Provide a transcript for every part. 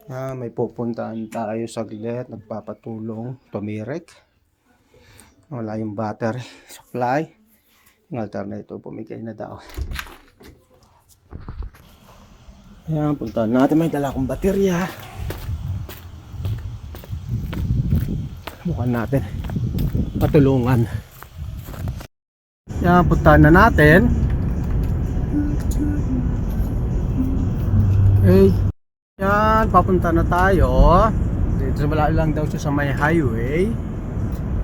May pupuntahan tayo saglit, nagpapatulong, tumirik. Wala yung battery supply. Yung alternator pumigay na daw. Ayan, puntahan natin. May dala akong baterya. Mukhang natin patulungan. Ayan, puntahan na natin. Okay. Yan, papunta na tayo. Dito wala lang daw siya sa may highway.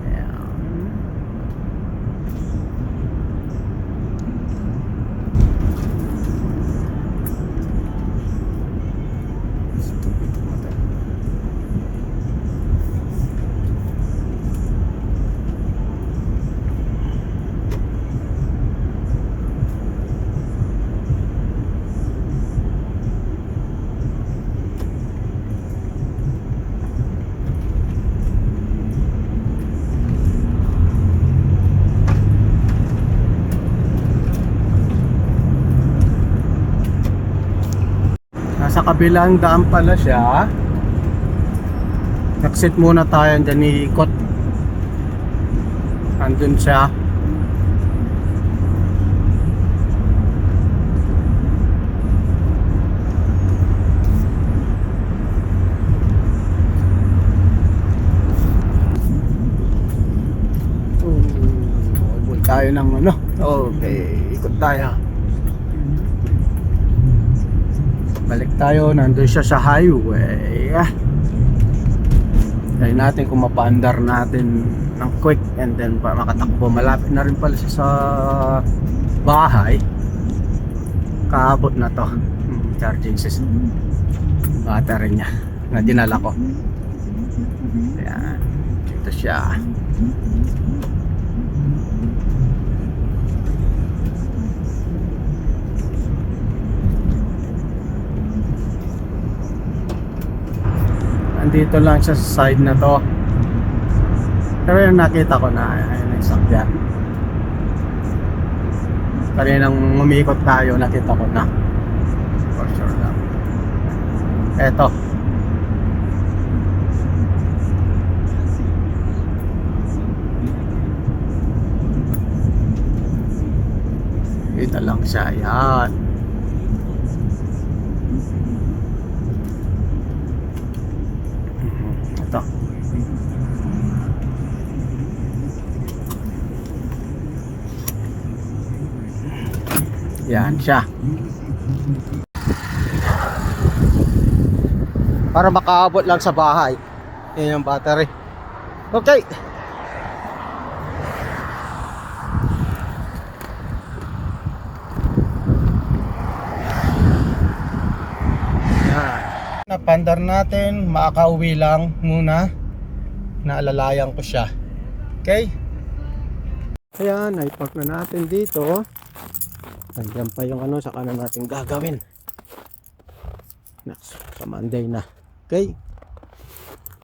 Ayan. Nasa kabilang daan pala siya. Exit muna tayo, dyan iikot. Andun siya. Bul tayo ng ano. Okay, ikot tayo. Balik tayo, nandun siya sa highway. Try natin kung mapaandar natin ng quick and then makatakbo. Malapit na rin pala siya sa bahay. Kaabot na to. Charging system. Battery niya na dinala ko. Ayan, dito siya. Dito lang siya sa side na to. Pero yung nakita ko na ayun yung sakyan. Kaninang umikot tayo, nakita ko na. For sure lang. Eto. Dito lang siya. Yan. Yan siya. Para makaabot lang sa bahay. Yan yung battery. Okay. Yan. Napandar natin. Makakauwi lang muna. Naalalayan ko siya. Okay. Ayan, naipark na natin dito. Nandiyan pa yung ano sa kanan natin gagawin. Next, sa Monday na. Okay.